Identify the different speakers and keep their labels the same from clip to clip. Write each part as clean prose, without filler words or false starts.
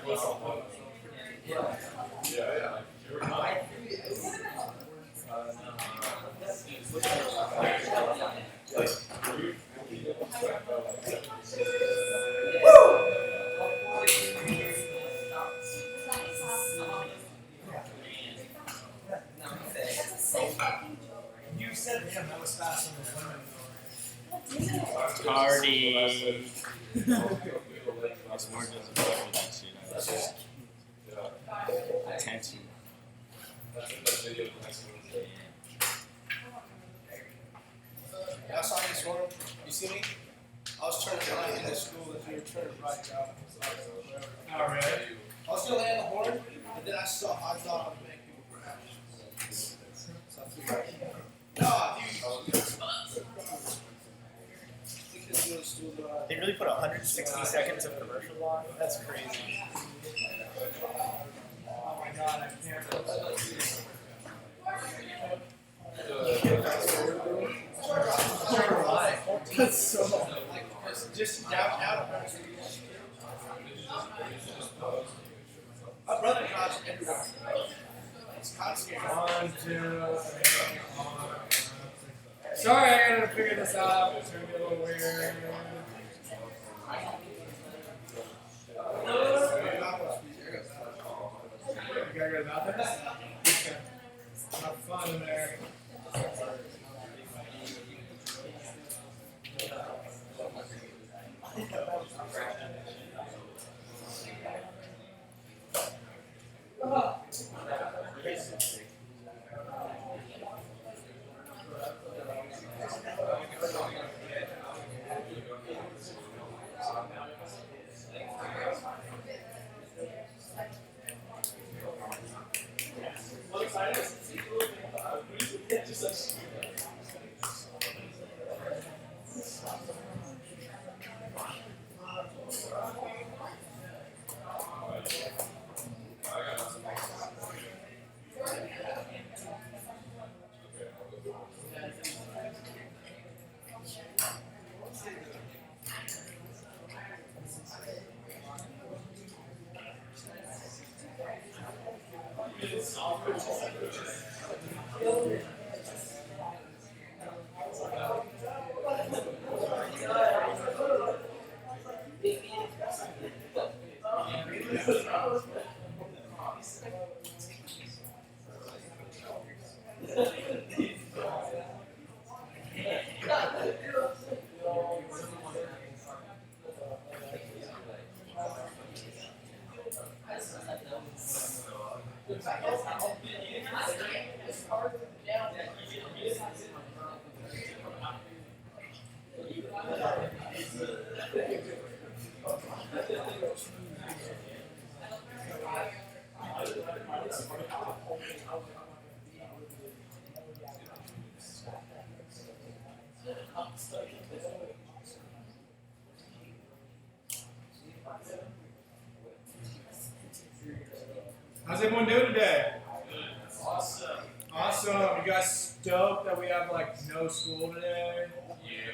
Speaker 1: You said him, that was fast on the women.
Speaker 2: Tardy. It's more disappointing with that shit. It's just attention.
Speaker 1: Yeah, I saw this one. You see me? I was turning right in this school as you were turning right out. Oh, really? I was gonna land the horn, and then I thought I would make people crash. So I threw right. No, dude.
Speaker 3: They really put 160 seconds of commercials on? That's crazy.
Speaker 1: Oh my god, I can't. That's so like just down. My brother drives everywhere. It's constant. 1, 2, 3, 4. Sorry, I gotta figure this out. It's gonna be a little weird. You gotta go to the bathroom? Have fun in there. How's everyone doing today? Awesome. Awesome. You guys stoked that we have like no school today? Yeah.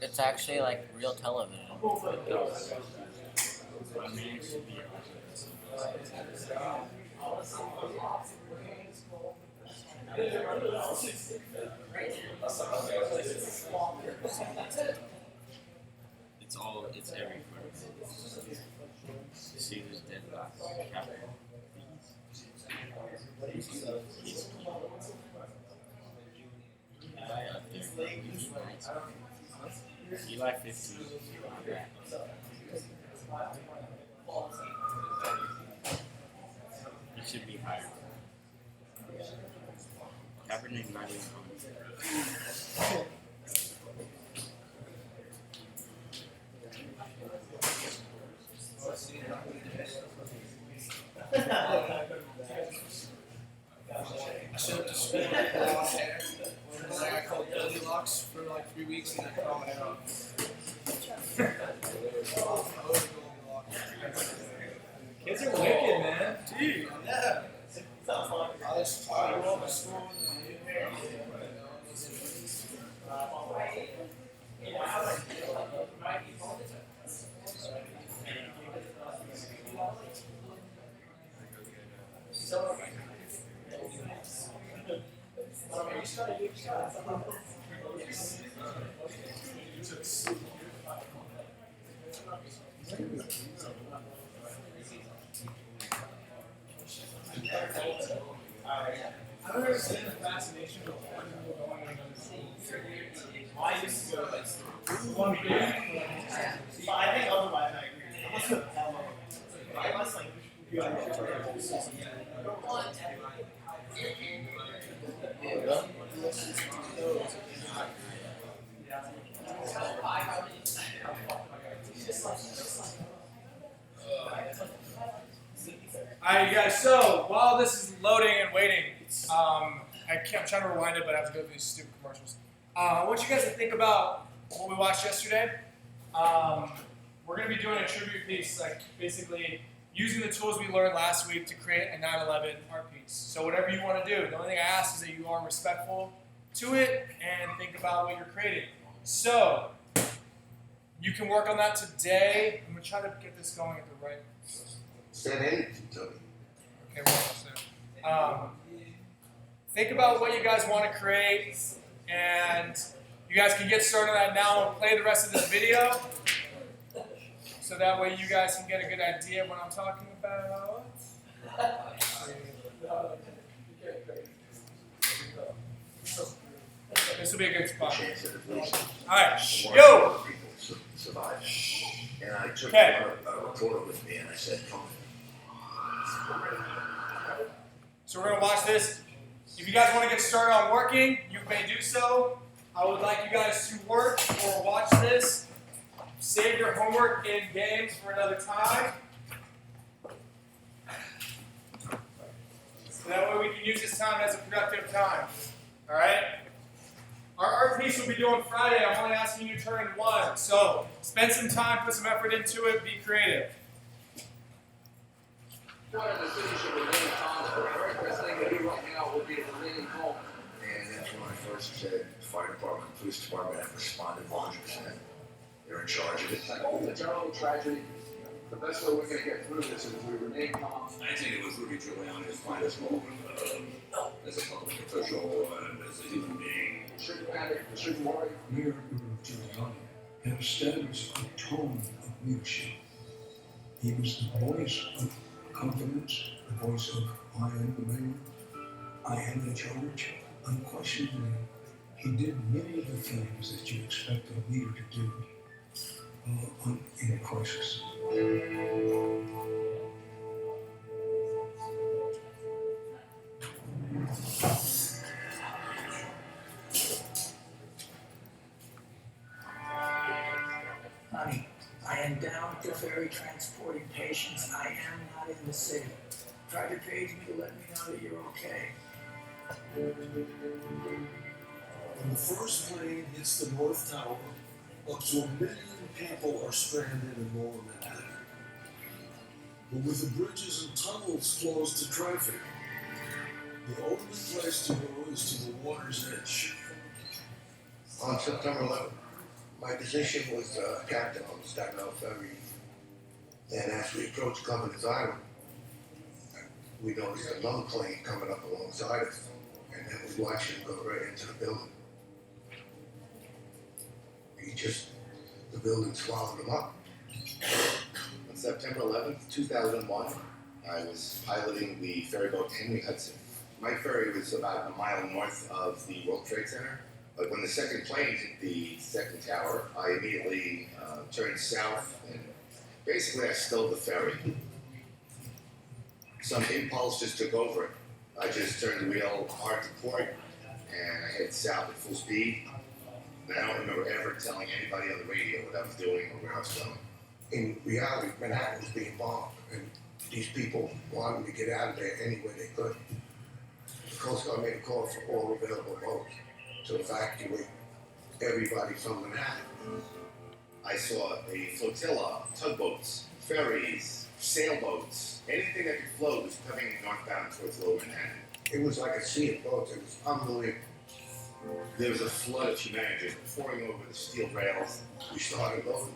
Speaker 4: It's actually like real television.
Speaker 2: It's everywhere. See who's dead. Eli 15.
Speaker 3: Kids are wicked, man.
Speaker 1: Dude, yeah. I was tired of all the school. I don't understand the fascination of going to another school. I used to go to that school. One big, but I think otherwise I agree. I must have I must like be on Alright, you guys, so while this is loading and waiting, I'm trying to rewind it, but I have to go through these stupid commercials. I want you guys to think about what we watched yesterday. We're going to be doing a tribute piece, like basically using the tools we learned last week to create a 9/11 art piece. So whatever you want to do, the only thing I ask is that you are respectful to it and think about what you're creating. So you can work on that today. I'm going to try to get this going at the right.
Speaker 5: Said anything to me.
Speaker 1: Okay, we're almost there. Think about what you guys want to create, and you guys can get started on that now and play the rest of this video, so that way you guys can get a good idea of what I'm talking about. This will be a good spot.
Speaker 5: Chance of at least
Speaker 1: All right,
Speaker 5: one
Speaker 1: yo!
Speaker 5: of the people survive. And I took
Speaker 1: Okay.
Speaker 5: a reporter with me and I said, come on.
Speaker 1: So we're going to watch this. If you guys want to get started on working, you may do so. I would like you guys to work or watch this. Save your homework in games for another time. So that way we can use this time as a productive time. All right? Our art piece we'll be doing Friday. I'm only asking you to turn in one. So spend some time, put some effort into it, be creative.
Speaker 6: What in the city should remain calm? The very best thing to do right now would be to remain calm.
Speaker 5: And that's when I first said, fire department, police department have responded 100%. They're in charge of it.
Speaker 6: It's a terrible tragedy. The best way we're going to get through this is if we remain calm.
Speaker 7: I think it was Rudy Giuliani's finest moment as a public official and as a human being.
Speaker 6: We shouldn't panic. We shouldn't worry.
Speaker 8: Mayor Giuliani had established a tone of leadership. He was the voice of confidence, the voice of I am the mayor, I am in charge. Unquestionably, he did many of the things that you expect a leader to do in a crisis.
Speaker 9: Honey, I am down at the ferry transporting patients. I am not in the city. Try to page me to let me know that you're okay.
Speaker 10: When the first plane hits the North Tower, up to 1 million people are stranded in lower Manhattan. But with the bridges and tunnels closed to traffic, the only place to go is to the water's edge.
Speaker 5: On September 11th, my position was captain on the Staten Island Ferry. And as we approached Governor's Island, we noticed another plane coming up alongside us. And then we watched him go right into the building. The building swallowed him up.
Speaker 11: On September 11th, 2001, I was piloting the ferry boat Henry Hudson. My ferry was about a mile north of the World Trade Center, but when the second plane hit the second tower, I immediately turned south and basically I stole the ferry. Some impulse just took over it. I just turned the wheel hard to port and I headed south at full speed. And I don't remember ever telling anybody on the radio what I was doing or where I was going.
Speaker 5: In reality, Manhattan was being bombed, and these people wanted to get out of there any way they could. The Coast Guard made a call for all available boats to evacuate everybody from Manhattan.
Speaker 11: I saw a flotilla, tugboats, ferries, sailboats, anything that could float was coming northbound towards Lower Manhattan.
Speaker 5: It was like a sea of boats. It was unbelievable.
Speaker 11: There was a flood of humanity just pouring over the steel rails.
Speaker 5: We started loading.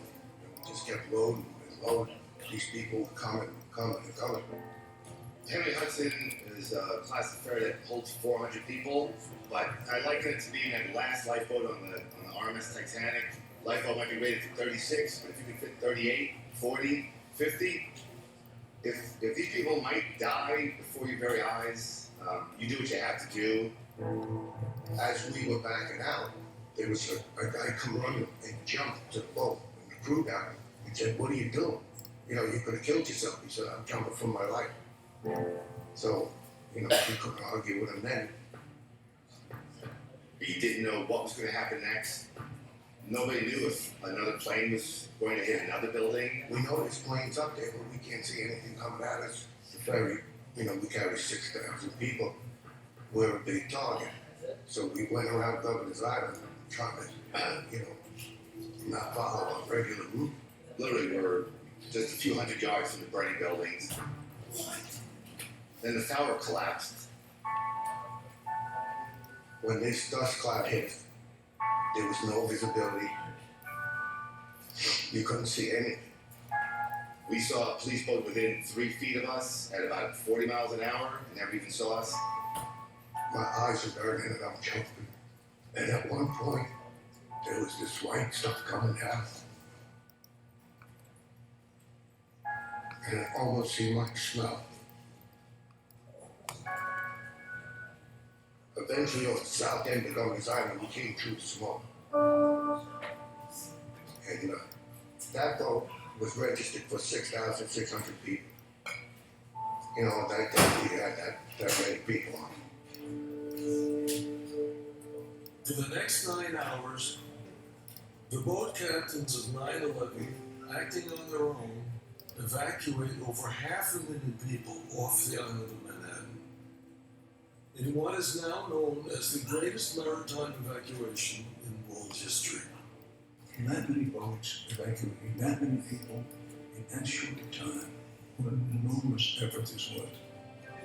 Speaker 5: We just kept loading and loading. These people were coming and coming.
Speaker 11: Henry Hudson is a class of ferry that holds 400 people, but I liken it to being that last lifeboat on the RMS Titanic. Lifeboat might be rated for 36, but if you can fit 38, 40, 50, if these people might die before your very eyes, you do what you have to do.
Speaker 5: As we were backing out, there was a guy come running and jumped to the boat. And the crew got him. He said, "What are you doing? You know, you could have killed yourself." He said, "I'm jumping for my life." So, you know, we couldn't argue with him then.
Speaker 11: You didn't know what was going to happen next. Nobody knew if another plane was going to hit another building.
Speaker 5: We know there's planes up there, but we can't see anything coming at us. The ferry, you know, we carry 6,000 people. We're a big target. So we went around Governor's Island trying to, you know, not follow our regular route.
Speaker 11: Literally, we're just a few hundred yards from the burning buildings. Then the tower collapsed.
Speaker 5: When this dust cloud hit, there was no visibility. You couldn't see anything.
Speaker 11: We saw a police boat within 3 feet of us at about 40 miles an hour. They never even saw us.
Speaker 5: My eyes were burning and I'm choking. And at one point, there was this white stuff coming down. And it almost seemed like smell. Eventually, on the south end of Governor's Island, we came through the smoke. And that boat was registered for 6,600 people. You know, that day we had that many people on.
Speaker 10: For the next 9 hours, the boat captains of 9/11, acting on their own, evacuate over 500,000 people off the island of Manhattan. In what is now known as the greatest maritime evacuation in world history.
Speaker 8: That many boats evacuating that many people in that short a time. What an enormous effort this was.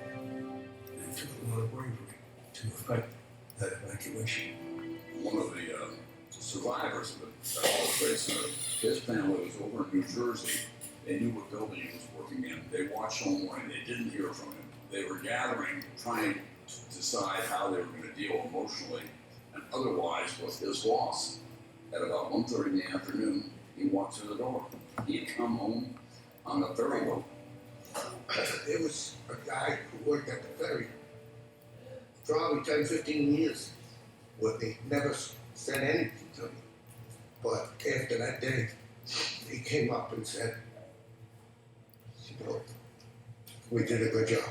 Speaker 8: And it took a lot of bravery to effect that evacuation.
Speaker 7: One of the survivors of the World Trade Center, his family was over in New Jersey. They knew what building he was working in. They watched all morning. They didn't hear from him. They were gathering, trying to decide how they were going to deal emotionally and otherwise with his loss. At about 1:30 in the afternoon, he walked through the door. He had come home on a ferry boat.
Speaker 5: There was a guy who worked at the ferry probably 10, 15 years with me. Never said anything to me. But after that day, he came up and said, you know, we did a good job.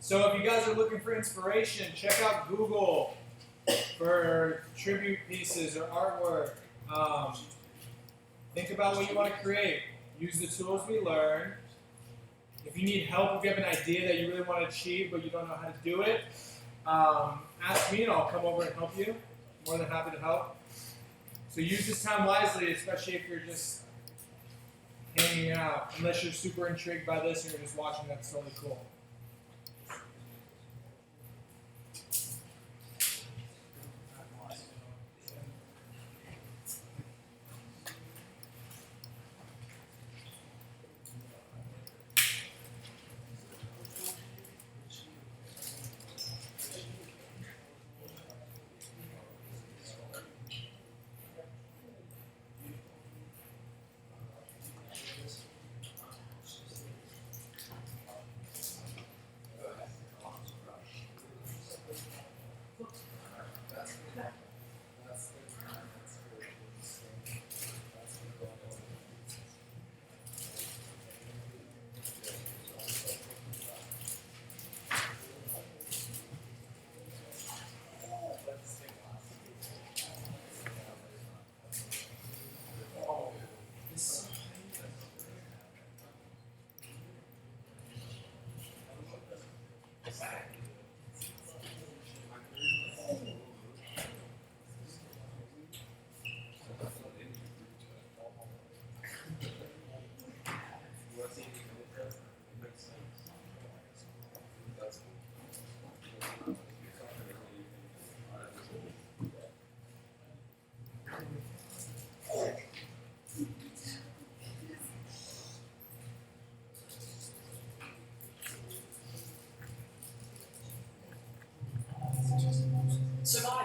Speaker 3: So if you guys are looking for inspiration, check out Google for tribute pieces or artwork. Think about what you want to create. Use the tools we learned. If you need help, if you have an idea that you really want to achieve but you don't know how to do it, ask me and I'll come over and help you. More than happy to help. So use this time wisely, especially if you're just hanging out. Unless you're super intrigued by this and you're just watching, that's totally cool.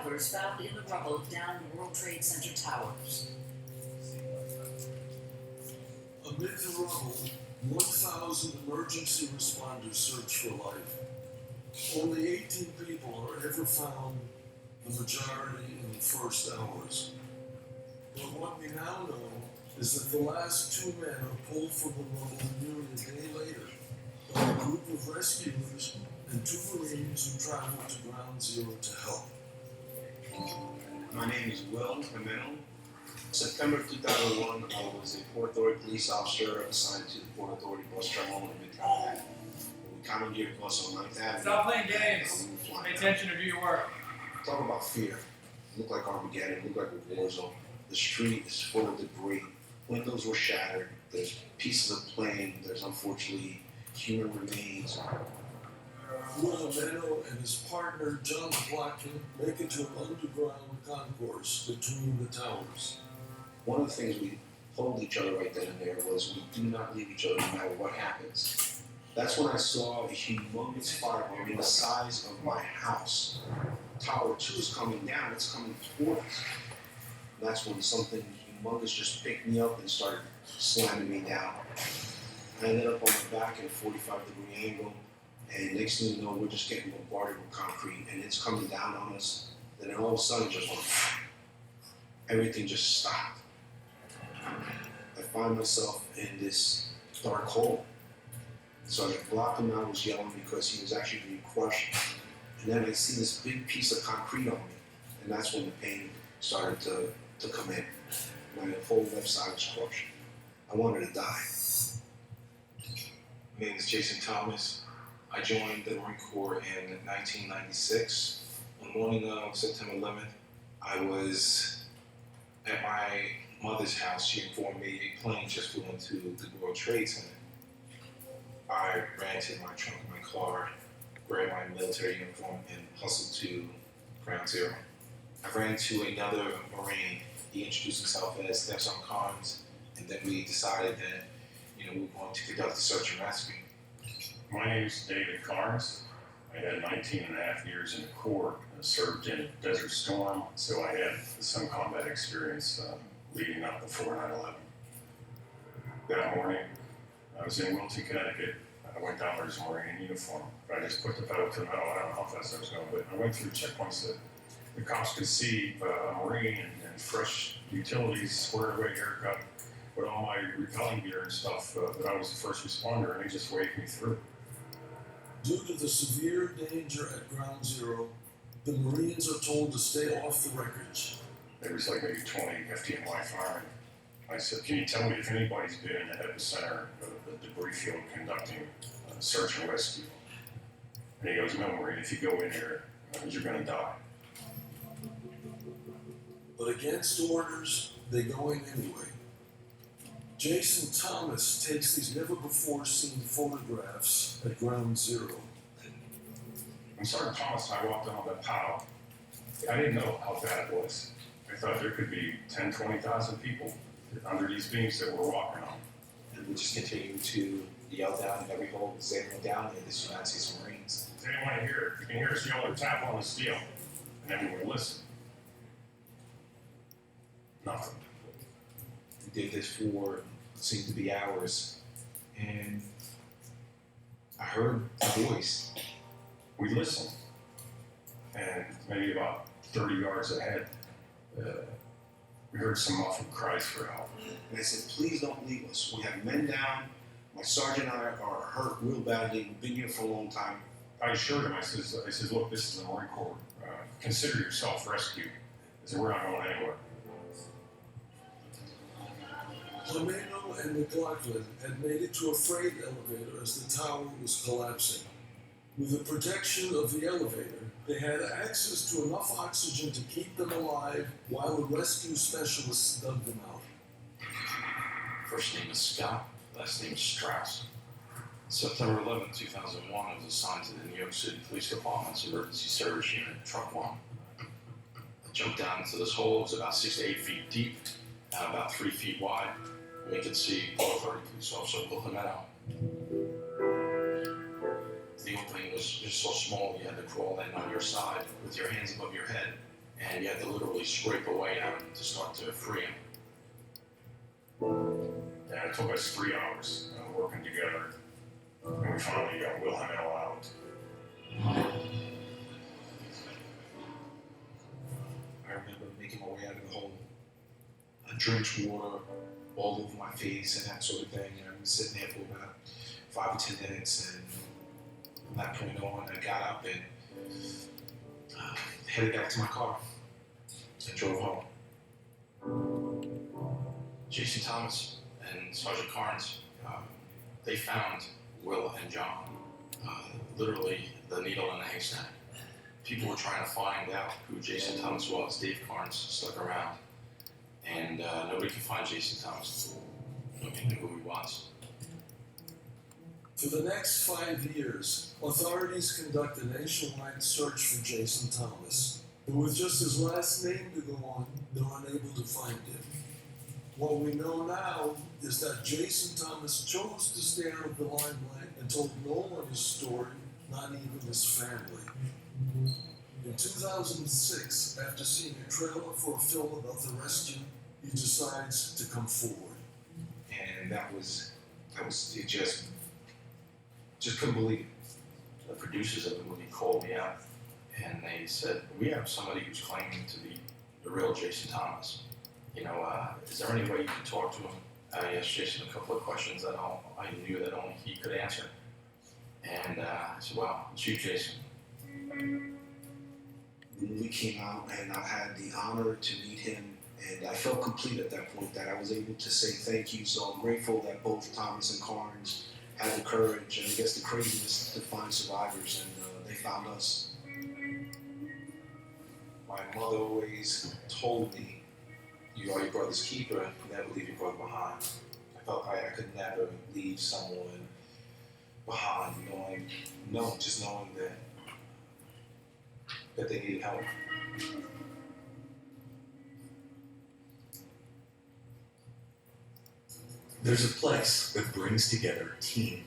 Speaker 12: survivors found in the rubble of downed World Trade Center towers.
Speaker 10: Amid the rubble, 1,000 emergency responders search for life. Only 18 people are ever found, the majority in the first hours. But what we now know is that the last 2 men are pulled from the rubble nearly a day later by a group of rescuers and 2 Marines who traveled to Ground Zero to help.
Speaker 13: My name is Will Camino. September 2001, I was a Port Authority police officer assigned to the Port Authority bus terminal in Midtown Manhattan. We commandeered a bus on 9th Avenue.
Speaker 3: Stop playing games. Pay attention to do your work.
Speaker 13: Talk about fear. It looked like Armageddon, it looked like a war zone. The street is full of debris. Windows were shattered. There's pieces of plane. There's unfortunately human remains.
Speaker 10: Will Camino and his partner, John McLaughlin, make it to an underground concourse between the towers.
Speaker 13: One of the things we told each other right then and there was we do not leave each other no matter what happens. That's when I saw a humongous fireball the size of my house. Tower 2 is coming down, it's coming towards us. And that's when something humongous just picked me up and started slamming me down. I ended up on my back in a 45-degree angle, and next thing you know, we're just getting bombarded with concrete, and it's coming down on us. Then all of a sudden, just went, everything just stopped. I find myself in this dark hole. Sergeant Blockman was yelling because he was actually being crushed. And then I see this big piece of concrete on me. And that's when the pain started to come in. My whole left side was crushed. I wanted to die.
Speaker 14: My name is Jason Thomas. I joined the Marine Corps in 1996. On the morning of September 11th, I was at my mother's house. She informed me a plane just flew into the World Trade Center. I ran to my trunk of my car, grabbed my military uniform, and hustled to Ground Zero. I ran to another Marine. He introduced himself as Stepson Carnes, and then we decided that we were going to conduct a search and rescue.
Speaker 15: My name is David Carnes. I had 19 and a half years in the Corps, served in Desert Storm, so I had some combat experience leading up before 9/11. That morning, I was in Wilton, Connecticut. I went down there as a Marine in uniform. I just put the pedal to the metal. I don't know how fast I was going, but I went through checkpoints that the cops could see a Marine and fresh utilities, squared away haircut, with all my repelling gear and stuff. But I was the first responder, and they just waved me through.
Speaker 10: Due to the severe danger at Ground Zero, the Marines are told to stay off the wreckage.
Speaker 15: There was like maybe 20 FDNY firemen. I said, can you tell me if anybody's been in the epicenter of the debris field conducting search and rescue? And he goes, no, Marine, if you go in here, you're going to die.
Speaker 10: But against orders, they go in anyway. Jason Thomas takes these never-before-seen photographs at Ground Zero.
Speaker 15: When Sergeant Thomas and I walked on that POW, I didn't know how bad it was. I thought there could be 10, 20,000 people under these beams that we're walking on.
Speaker 14: And we just continued to yell down in every hole that's anyone down there, this United States Marines.
Speaker 15: Does anyone hear it? You can hear us yell or tap on the steel, and everyone would listen. Nothing.
Speaker 14: We did this for what seemed to be hours, and I heard a voice.
Speaker 15: We listened, and maybe about 30 yards ahead, we heard some muffled cries for help.
Speaker 13: And I said, please don't leave us. We have men down. My sergeant and I are hurt real badly. We've been here for a long time.
Speaker 15: I assured him, I says, look, this is the Marine Corps. Consider yourself rescued. I said, we're not going anywhere.
Speaker 10: Camino and McLaughlin had made it to a freight elevator as the tower was collapsing. With the protection of the elevator, they had access to enough oxygen to keep them alive while the rescue specialists dug them out.
Speaker 16: First name is Scott, last name is Strauss. September 11, 2001, I was assigned to the New York City Police Department's Emergency Service Unit, Truck 1. I jumped down into this hole. It was about 6 to 8 feet deep and about 3 feet wide. We could see Port Authority police officer looking out. The opening was just so small, you had to crawl in on your side with your hands above your head. and you had to literally scrape away at him to start to free him.
Speaker 15: And it took us 3 hours working together, and we finally got Wilhelm out.
Speaker 14: I remember making my way out of the hole. I drenched water all over my face and that sort of thing. And I was sitting there for about 5 or 10 minutes, and from that point on, I got up and headed back to my car and drove home.
Speaker 16: Jason Thomas and Sergeant Carnes, they found Will and John, literally the needle in the haystack. People were trying to find out who Jason Thomas was. Dave Carnes stuck around, and nobody could find Jason Thomas. Nobody knew who he was.
Speaker 10: For the next 5 years, authorities conduct a nationwide search for Jason Thomas. But with just his last name to go on, they're unable to find him. What we know now is that Jason Thomas chose to stay out of the limelight and told no one his story, not even his family. In 2006, after seeing a trailer for a film about the rescue, he decides to come forward.
Speaker 14: And that was it. Just couldn't believe it.
Speaker 16: The producers of the movie called me up, and they said, "We have somebody who's claiming to be the real Jason Thomas. You know, is there any way you can talk to him?" I asked Jason a couple of questions that I knew that only he could answer. And I said, "Well, it's you, Jason."
Speaker 13: The movie came out, and I had the honor to meet him, and I felt complete at that point that I was able to say thank you. So I'm grateful that both Thomas and Carnes had the courage and I guess the craziness to find survivors, and they found us.
Speaker 14: My mother always told me, "You are your brother's keeper. Never leave your brother behind." I felt like I could never leave someone behind, just knowing that they needed help.
Speaker 17: There's a place that brings together a team.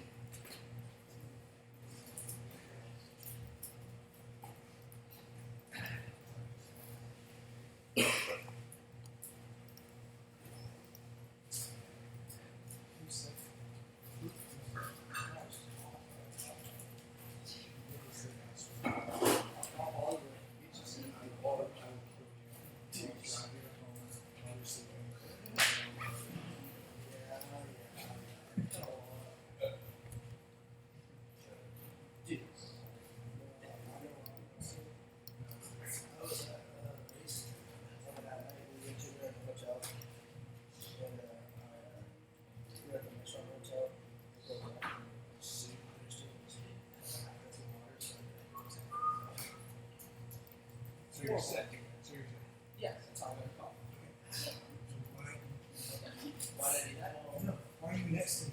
Speaker 3: So you're set. So you're
Speaker 1: Yes, that's all I'm gonna call. Why did I do that?
Speaker 3: No, why are you next to me?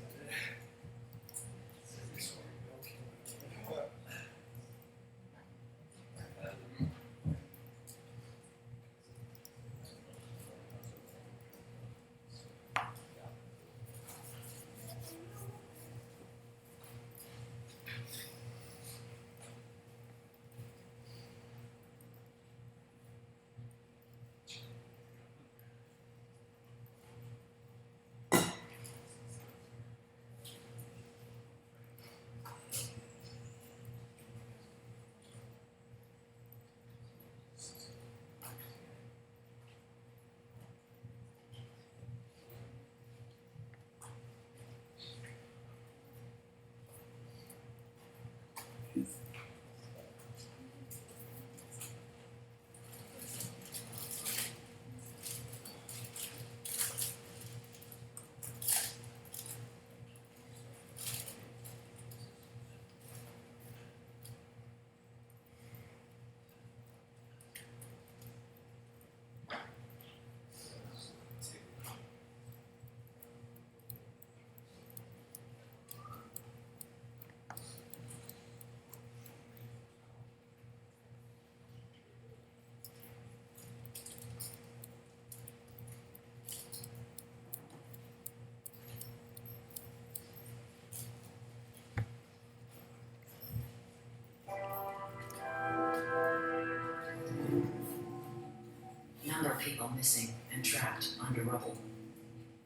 Speaker 12: people missing and trapped under rubble.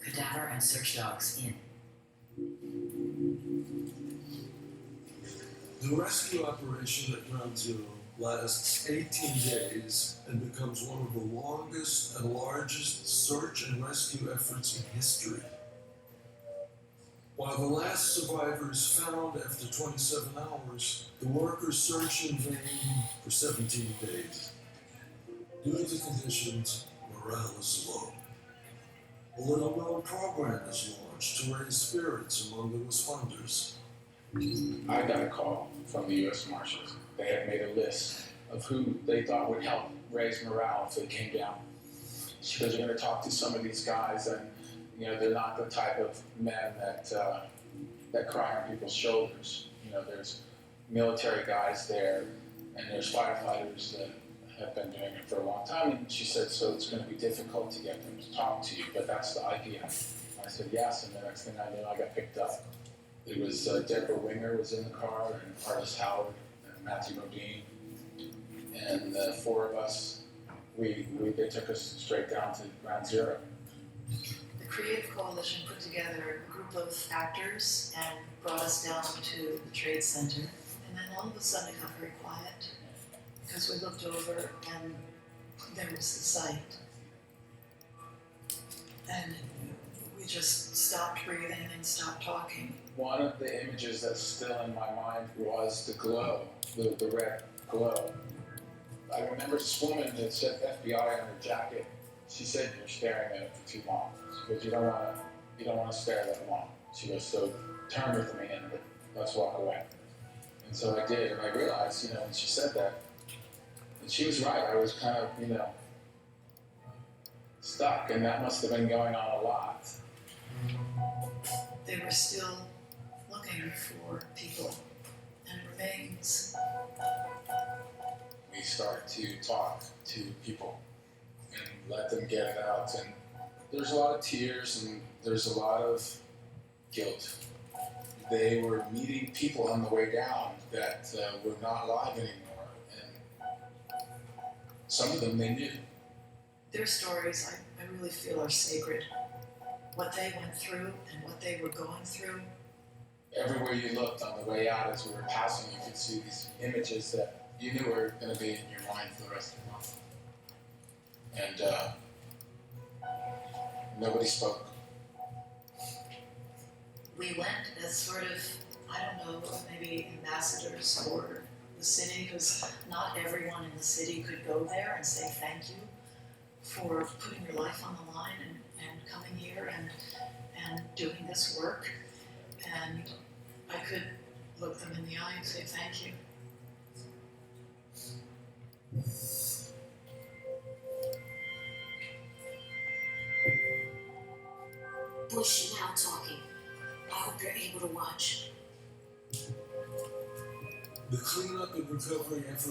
Speaker 12: Cadaver and search dogs in.
Speaker 10: The rescue operation at Ground Zero lasts 18 days and becomes one of the longest and largest search and rescue efforts in history. While the last survivor is found after 27 hours, the workers search in vain for 17 days. Due to the conditions, morale is low. A little-known program is launched to raise spirits among the responders.
Speaker 18: I got a call from the U.S. Marshals. They had made a list of who they thought would help raise morale if it came down. She goes, "You're going to talk to some of these guys, and you know they're not the type of men that cry on people's shoulders. You know, there's military guys there, and there's firefighters that have been doing it for a long time." And she said, "So it's going to be difficult to get them to talk to you, but that's the idea." I said, "Yes," and the next thing I knew, I got picked up. It was Deborah Winger was in the car, and Artis Howard, and Matthew Modine, and the four of us, they took us straight down to Ground Zero.
Speaker 19: The Creative Coalition put together a group of actors and brought us down to the Trade Center, and then all of a sudden it got very quiet because we looked over and there was the site. And we just stopped breathing and stopped talking.
Speaker 18: One of the images that's still in my mind was the glow, the red glow. I remember this woman that said FBI on her jacket. She said, "You're staring at it for too long." She goes, "You don't want to stare that long." She goes, "So turn with me and let's walk away." And so I did, and I realized, you know, when she said that, and she was right. I was kind of, you know, stuck, and that must have been going on a lot.
Speaker 19: They were still looking for people and remains.
Speaker 18: We started to talk to people and let them get it out. And there's a lot of tears and there's a lot of guilt. They were meeting people on the way down that were not alive anymore. And some of them they knew.
Speaker 19: Their stories, I really feel, are sacred. What they went through and what they were going through.
Speaker 18: Everywhere you looked on the way out as we were passing, you could see these images that you knew were going to be in your mind for the rest of the month. And nobody spoke.
Speaker 19: We went as sort of, I don't know, maybe ambassadors for the city, because not everyone in the city could go there and say thank you for putting your life on the line and coming here and doing this work. And I could look them in the eye and say thank you.
Speaker 12: Bush now talking. I hope you're able to watch.
Speaker 10: The cleanup and recovery effort